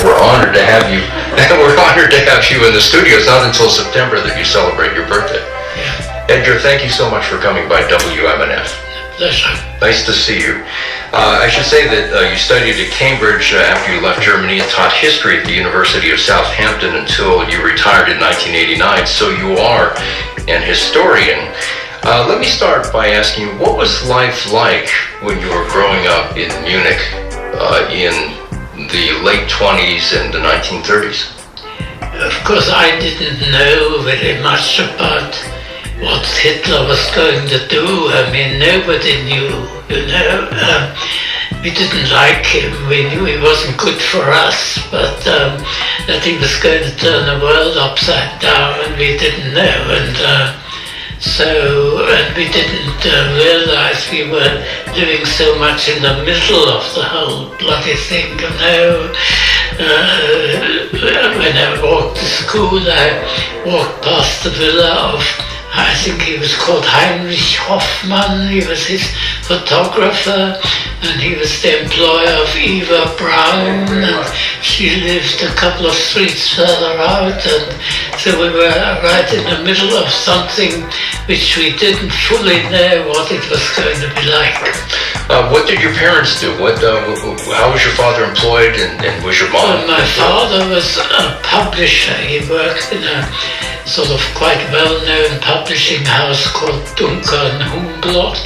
We're honored to have you. We're honored to have you in the studio. It's not until September that you celebrate your birthday. Edgar, thank you so much for coming by WMNF. Pleasure. Nice to see you. I should say that you studied at Cambridge after you left Germany and taught history at the University of Southampton until you retired in 1989. So you are an historian. Let me start by asking you, what was life like when you were growing up in Munich in the late 20s and the 1930s? Of course, I didn't know very much about what Hitler was going to do. I mean, nobody knew, you know. We didn't like him. We knew he wasn't good for us, but that he was going to turn the world upside down, we didn't know. And we didn't realize we were living so much in the middle of the whole bloody thing, you know. When I walked to school, I walked past the villa of, I think he was called Heinrich Hoffmann. He was his photographer, and he was the employer of Eva Braun, and she lived a couple of streets further out, and so we were right in the middle of something which we didn't fully know what it was going to be like. What did your parents do? How was your father employed, and was your mom? Well, my father was a publisher. He worked in a sort of quite well-known publishing house called Duncker and Humblot,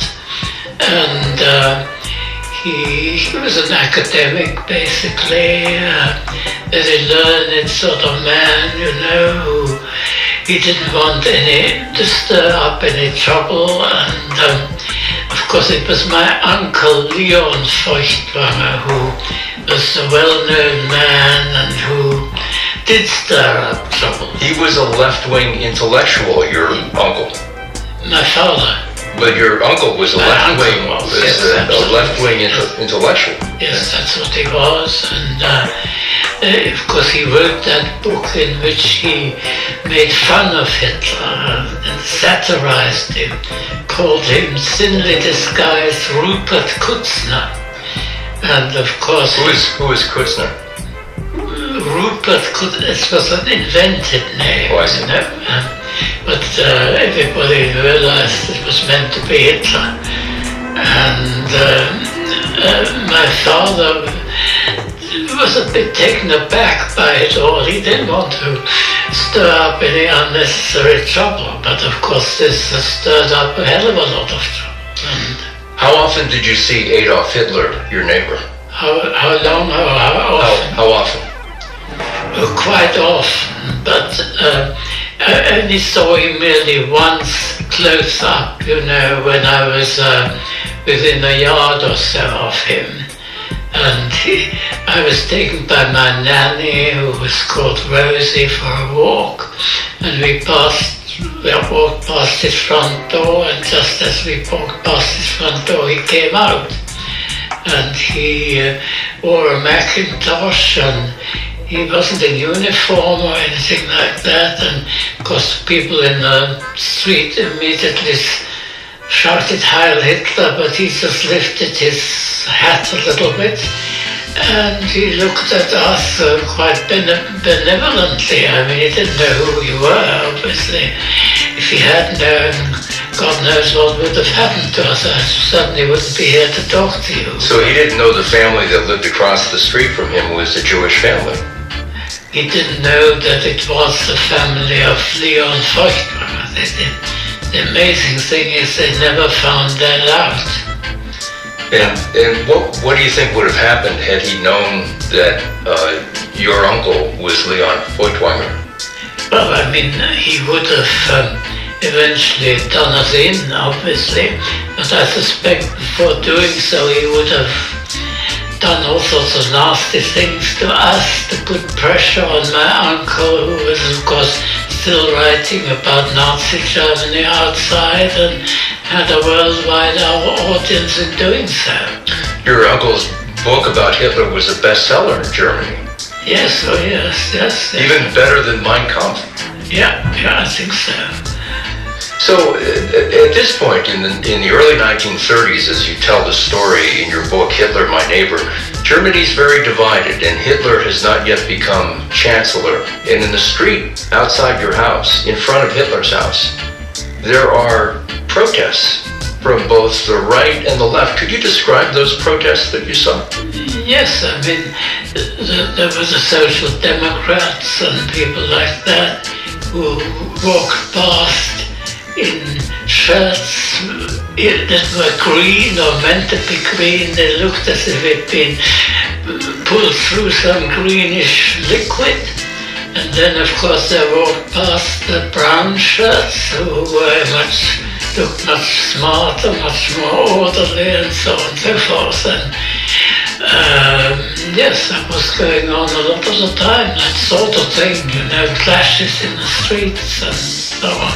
and he was an academic, basically, very learned sort of man, you know, he didn't want to stir up any trouble, and of course it was my uncle Leon Feuchtwanger who was a well-known man and who did stir up trouble. He was a left-wing intellectual, your uncle. My father. But your uncle was a left-wing intellectual. Yes, that's what he was, and of course he wrote that book in which he made fun of Hitler and satirized him, called him thinly disguised Rupert Kutzner, and of course... Who is Kutzner? Rupert Kutzner, it was an invented name, oh, I see. You know? But everybody realized it was meant to be Hitler. And my father was a bit taken aback by it all. He didn't want to stir up any unnecessary trouble, but of course this has stirred up a hell of a lot of trouble. And how often did you see Adolf Hitler, your neighbor? How long? How often? Oh, quite often, but I only saw him merely once close up, you know, when I was within a yard or so of him. And I was taken by my nanny, who was called Rosie, for a walk. And we walked past his front door, and just as we walked past his front door, he came out. And he wore a Macintosh, and he wasn't in uniform or anything like that, and of course people in the street immediately shouted Heil Hitler, but he just lifted his hat a little bit and he looked at us quite benevolently. I mean, he didn't know who we were, obviously. If he had known, God knows what would have happened to us. I certainly wouldn't be here to talk to you. So he didn't know the family that lived across the street from him was a Jewish family? He didn't know that it was the family of Leon Feuchtwanger. The amazing thing is they never found that out. And what do you think would have happened had he known that your uncle was Leon Feuchtwanger? Well, I mean, he would have eventually done us in, obviously, but I suspect before doing so he would have done all sorts of nasty things to us to put pressure on my uncle, who was of course still writing about Nazi Germany outside and had a worldwide audience in doing so. Your uncle's book about Hitler was a bestseller in Germany. Yes, oh yes. Even better than Mein Kampf. Yeah, I think so. So at this point in the early 1930s, as you tell the story in your book, Hitler, My Neighbor, Germany is very divided, and Hitler has not yet become chancellor. And in the street outside your house, in front of Hitler's house, there are protests from both the right and the left. Could you describe those protests that you saw? Yes, I mean, there was the Social Democrats and people like that who walked past in shirts that were green or meant to be green. They looked as if it'd been pulled through some greenish liquid. And then, of course, they walked past the brown shirts who looked much smarter, much more orderly, and so on and so forth. And yes, that was going on a lot of the time, that sort of thing, clashes in the streets and so on.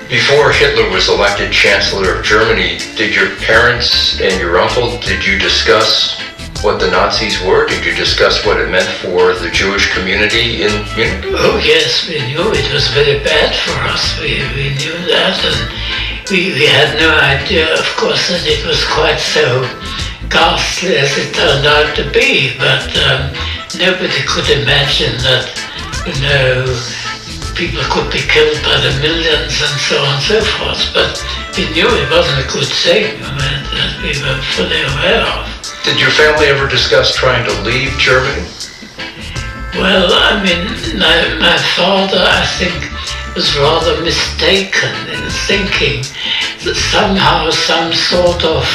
Before Hitler was elected Chancellor of Germany, did your parents and your uncle, did you discuss what the Nazis were? Did you discuss what it meant for the Jewish community in Munich? Oh yes, we knew it was very bad for us. We knew that, and we had no idea, of course, that it was quite so ghastly as it turned out to be. But nobody could imagine that, people could be killed by the millions and so on and so forth. But we knew it wasn't a good thing. That we were fully aware of. Did your family ever discuss trying to leave Germany? Well, I mean, my father, I think, was rather mistaken in thinking that somehow some sort of,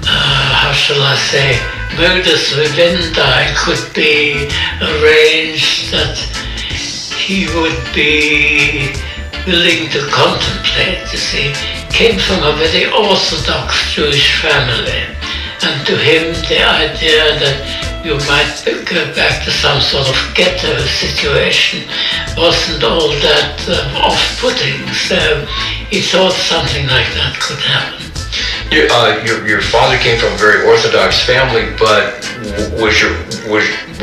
how shall I say, modus vivendi could be arranged that he would be willing to contemplate, you see. Came from a very orthodox Jewish family. And to him, the idea that you might go back to some sort of ghetto situation wasn't all that off-putting. So he thought something like that could happen. Your father came from a very Orthodox family, but were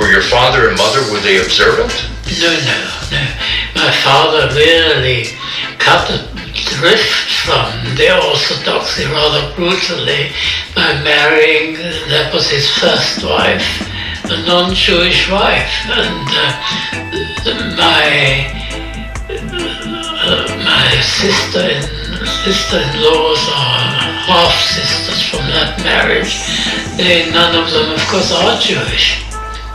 your father and mother, were they observant? No. My father really cut the drift from the Orthodoxy rather brutally by marrying, that was his first wife, a non-Jewish wife, and my sister-in-laws are half-sisters from that marriage. None of them, of course, are Jewish.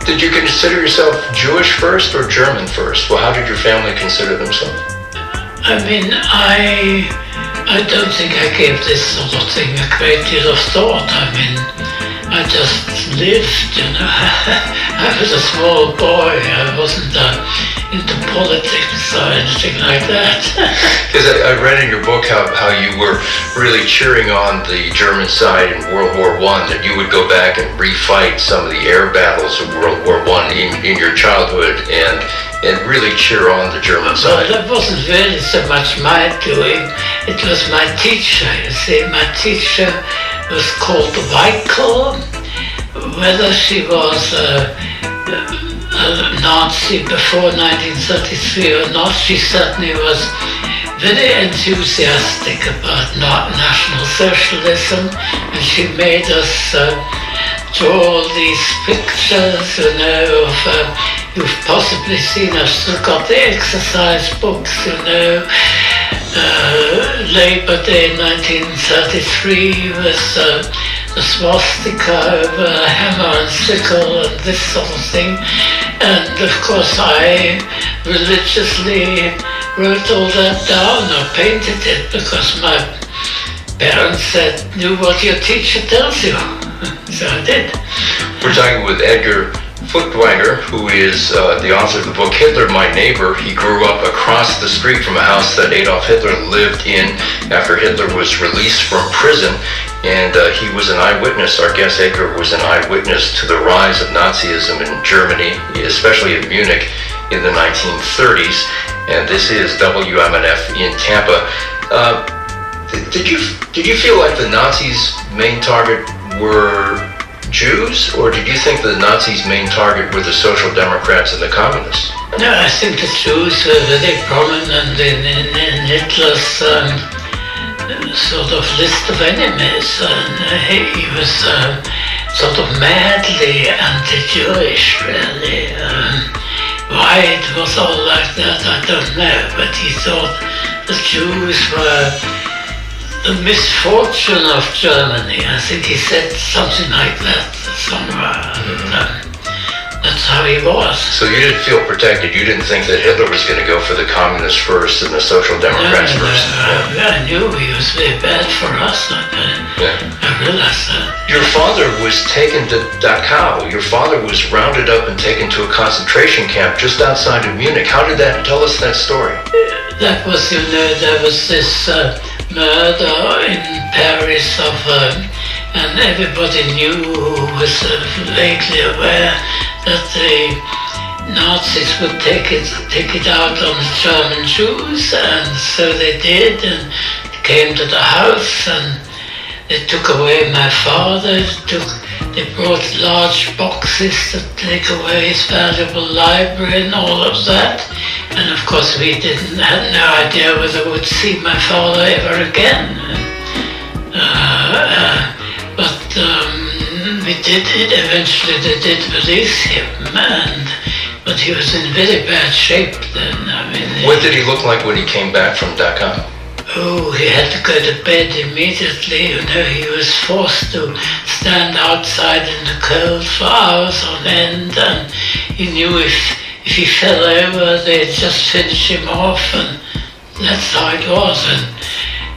Did you consider yourself Jewish first or German first? Well, how did your family consider themselves? I mean, I don't think I gave this sort of thing a great deal of thought. I mean, I just lived, I was a small boy. I wasn't into politics or anything like that. Because I read in your book how you were really cheering on the German side in World War I, that you would go back and refight some of the air battles of World War I in your childhood and really cheer on the German side. Well, that wasn't really so much my doing. It was my teacher, you see. My teacher was called Weichel. Whether she was a Nazi before 1933 or not, she certainly was very enthusiastic about National Socialism, and she made us draw all these pictures, of, you've possibly seen, I've still got the exercise books, Labor Day 1933 with the swastika over a hammer and sickle and this sort of thing. And of course I religiously wrote all that down or painted it because my parents said, do what your teacher tells you. So I did. We're talking with Edgar Feuchtwanger, who is the author of the book Hitler, My Neighbor. He grew up across the street from a house that Adolf Hitler lived in after Hitler was released from prison, and he was an eyewitness. Our guest Edgar was an eyewitness to the rise of Nazism in Germany, especially in Munich in the 1930s, and this is WMNF in Tampa. Did you feel like the Nazis' main target were Jews, or did you think the Nazis' main target were the Social Democrats and the Communists? No, I think the Jews were very prominent in Hitler's sort of list of enemies, and he was sort of madly anti-Jewish, really. Why it was all like that, I don't know, but he thought the Jews were the misfortune of Germany. I think he said something like that somewhere. That's how he was. So you didn't feel protected. You didn't think that Hitler was going to go for the communists first and the Social Democrats first. I knew he was very bad for us. I realized that. Your father was taken to Dachau. Your father was rounded up and taken to a concentration camp just outside of Munich. How did that? Tell us that story. That was, there was this murder in Paris of, and everybody knew, who was vaguely aware, that the Nazis would take it out on the German Jews, and so they did, and came to the house, and they took away my father. They brought large boxes to take away his valuable library and all of that. And of course we had no idea whether we would see my father ever again. We did it. Eventually they did release him, but he was in very bad shape then. What did he look like when he came back from Dachau? Oh, he had to go to bed immediately. He was forced to stand outside in the cold for hours on end, and he knew if he fell over, they'd just finish him off, and that's how it was. And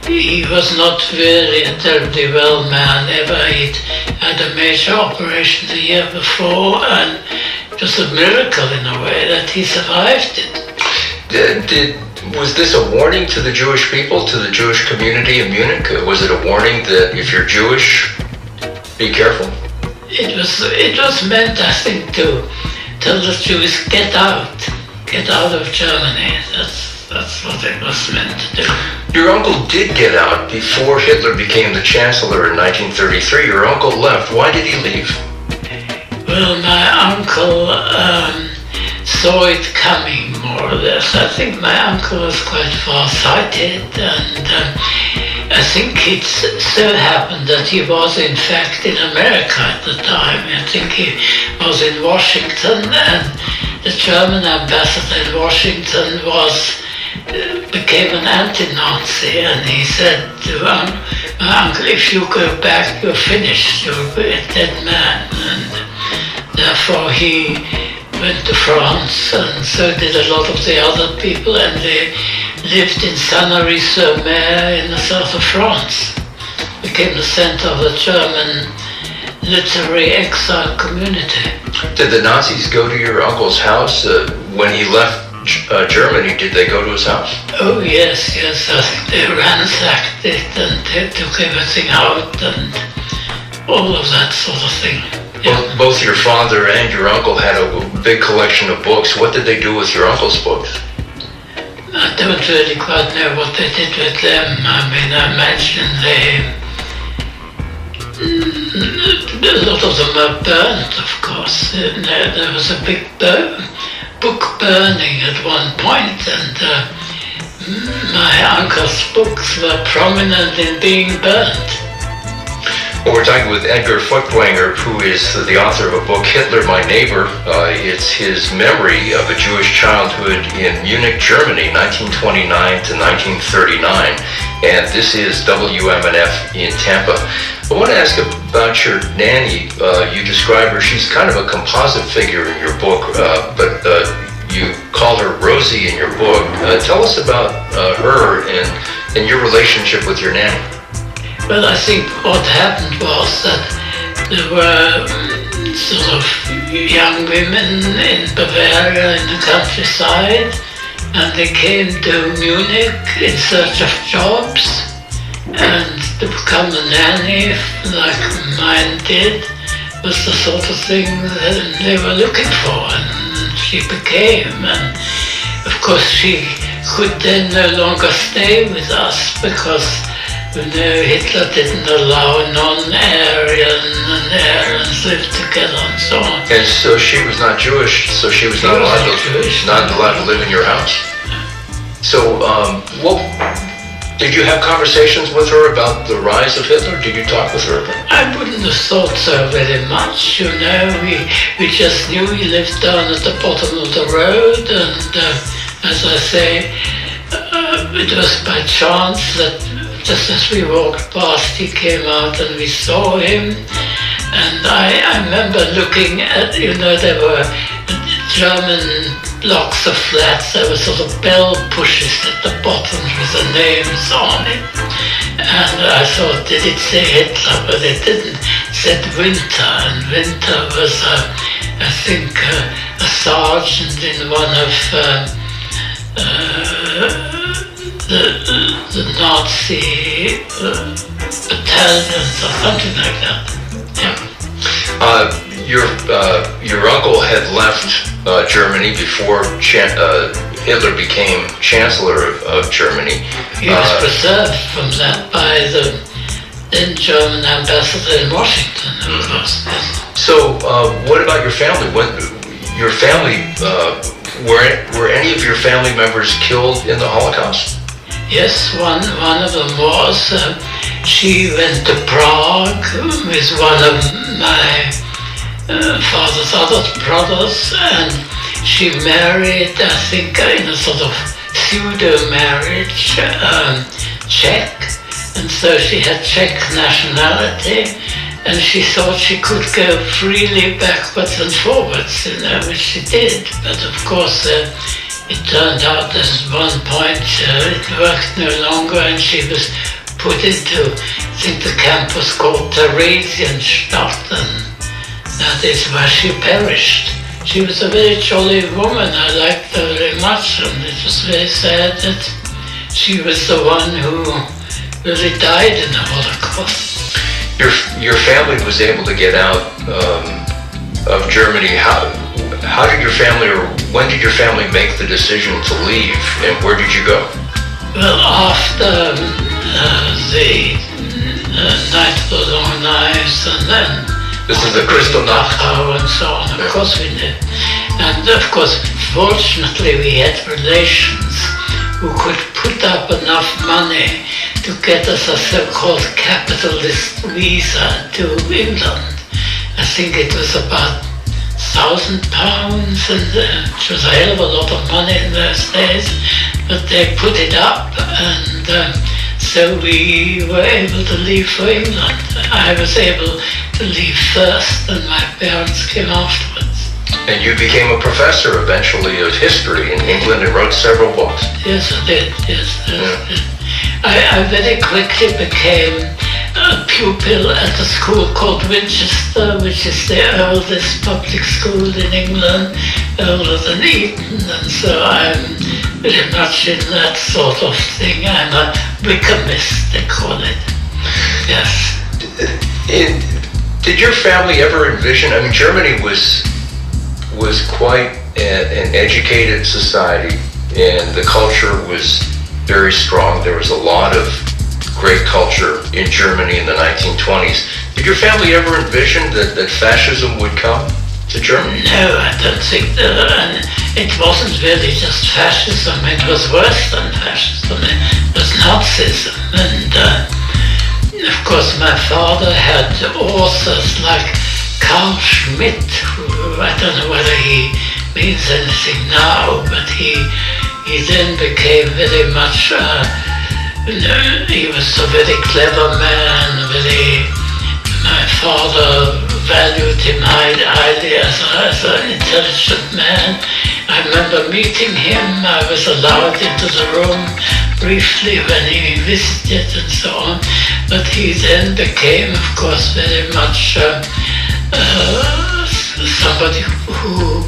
he was not really a terribly well man ever. He'd had a major operation the year before, and it was a miracle in a way that he survived it. Was this a warning to the Jewish people, to the Jewish community in Munich? Was it a warning that if you're Jewish, be careful? It was meant, I think, to tell the Jews, get out of Germany. That's what it was meant to do. Your uncle did get out before Hitler became the Chancellor in 1933. Your uncle left. Why did he leave? Well, my uncle saw it coming, more or less. I think my uncle was quite far-sighted, and I think it so happened that he was in fact in America at the time. I think he was in Washington, and the German ambassador in Washington became an anti-Nazi, and he said to my uncle, if you go back, you're finished, you're a dead man. And therefore he went to France, and so did a lot of the other people, and they lived in Sanary-sur-Mer in the south of France. Became the center of the German literary exile community. Did the Nazis go to your uncle's house when he left Germany? Did they go to his house? Oh yes. I think they ransacked it, and they took everything out, and all of that sort of thing. Yeah. Well, both your father and your uncle had a big collection of books. What did they do with your uncle's books? I don't really quite know what they did with them. I imagine a lot of them were burnt, of course. There was a big book burning at one point, and my uncle's books were prominent in being burnt. Well, we're talking with Edgar Feuchtwanger, who is the author of a book, Hitler, My Neighbor. It's his memory of a Jewish childhood in Munich, Germany, 1929 to 1939. And this is WMNF in Tampa. I want to ask about your nanny. You describe her, she's kind of a composite figure in your book, but you call her Rosie in your book. Tell us about her and your relationship with your nanny. Well, I think what happened was that there were sort of young women in Bavaria in the countryside, and they came to Munich in search of jobs, and to become a nanny, like mine did, was the sort of thing that they were looking for, and she became. And of course she could then no longer stay with us because Hitler didn't allow non-Aryan and Aryans live together and so on. And so she was not Jewish, so she was not allowed to live in your house. So, did you have conversations with her about the rise of Hitler? Did you talk with her about it? I wouldn't have thought so very much, We just knew he lived down at the bottom of the road, and as I say, it was by chance that just as we walked past, he came out and we saw him. And I remember looking at, there were German blocks of flats. There were sort of bell pushes at the bottom with the names on it. And I thought, did it say Hitler? But it didn't. It said Winter, and Winter was, I think, a sergeant in one of the Nazi battalions or something like that. Yeah. Your uncle had left Germany before Hitler became Chancellor of Germany. He was preserved from that by the then German ambassador in Washington, of course. Yes. So, what about your family? Your family, were any of your family members killed in the Holocaust? Yes, one of them was. She went to Prague with one of my father's other brothers, and she married, I think, in a sort of pseudo-marriage, Czech, and so she had Czech nationality, and she thought she could go freely backwards and forwards, which she did, but of course it turned out that at one point it worked no longer, and she was put into, I think the camp was called Theresienstadt, and that is where she perished. She was a very jolly woman. I liked her very much, and it was very sad that she was the one who really died in the Holocaust. Your family was able to get out of Germany. How did your family, or when did your family make the decision to leave, and where did you go? Well, after the Night of the Long Knives, and then this is the Kristallnacht and so on. Of course we did, and of course, fortunately, we had relations who could put up enough money to get us a so-called capitalist visa to England. I think it was about £1,000, and which was a hell of a lot of money in those days, but they put it up, and so we were able to leave for England. I was able to leave first, and my parents came afterwards. And you became a professor eventually of history in England and wrote several books. Yes, I did. Yes. I very quickly became a pupil at a school called Winchester, which is the oldest public school in England, older than Eton, and so I'm very much in that sort of thing. I'm a Wickhamist, they call it. Yes. Did your family ever envision, I mean, Germany was quite an educated society, and the culture was very strong. There was a lot of great culture in Germany in the 1920s. Did your family ever envision that fascism would come to Germany? No, I don't think that. And it wasn't really just fascism, it was worse than fascism. It was Nazism. And of course my father had authors like Carl Schmitt, who I don't know whether he means anything now, but he then became very much, he was a very clever man, my father valued him highly as an intelligent man. I remember meeting him. I was allowed into the room briefly when he visited and so on, but he then became, of course, very much somebody who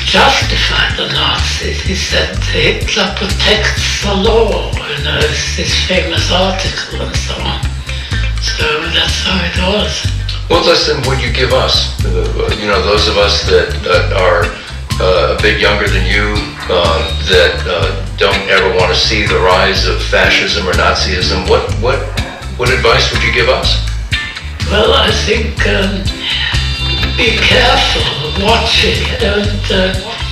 justified the Nazis. He said Hitler protects the law, his famous article and so on. So that's how it was. What lesson would you give us? Those of us that are a bit younger than you that don't ever want to see the rise of fascism or Nazism, what advice would you give us? Well, I think be careful, watch it, don't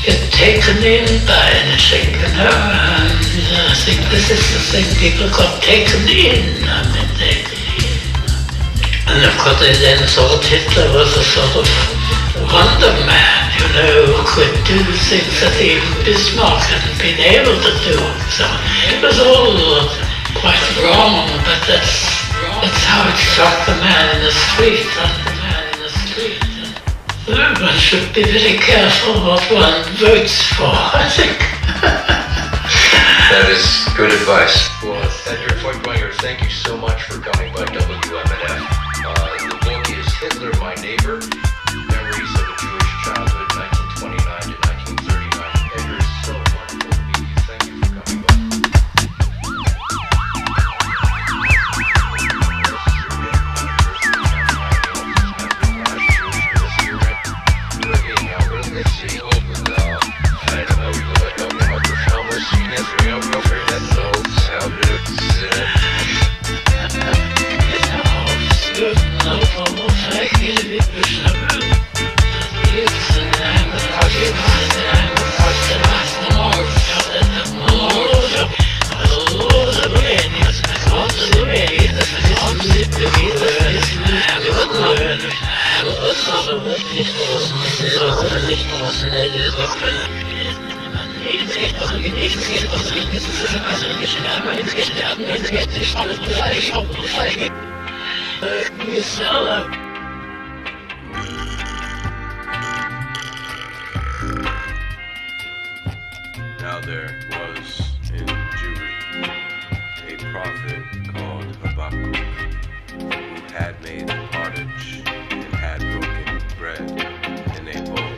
get taken in by anything, you know. And I think this is the thing, people got taken in. I mean, and of course they then thought Hitler was a sort of wonder man, you know, who could do things that even Bismarck hadn't been able to do. So it was all quite wrong, but that's how it struck the man in the street. One should be very careful what one votes for, I think. That is good advice. Well, Edgar Feuchtwanger, thank you so much for coming by WMNF. The book is Hitler, My Neighbor, Memories of a Jewish Childhood, 1929 to 1939. Edgar, it's so wonderful to meet you. Thank you for coming by. Now there was in Jewry a prophet called Habakkuk, who had made pottage and had broken bread in a bowl,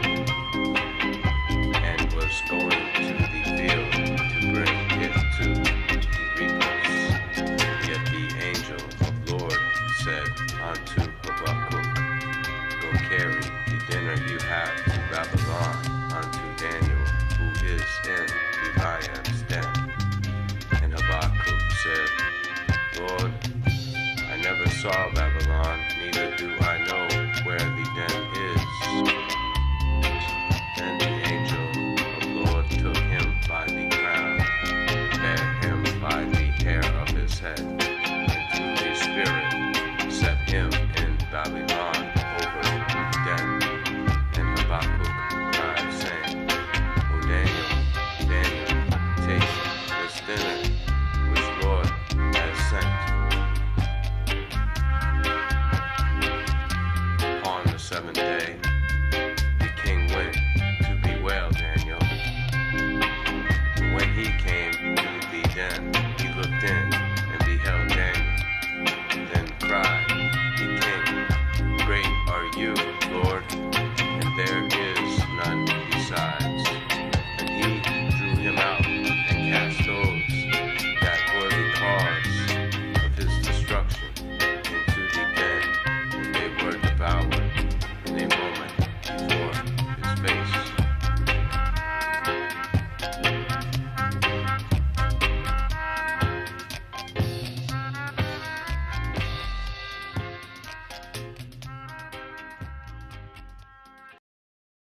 and was going to the field to bring it to the reapers. Yet the angel of Lord said unto Habakkuk, Go carry the dinner you have to Babylon unto Daniel, who is in the lion's den. And Habakkuk said, Lord, I never saw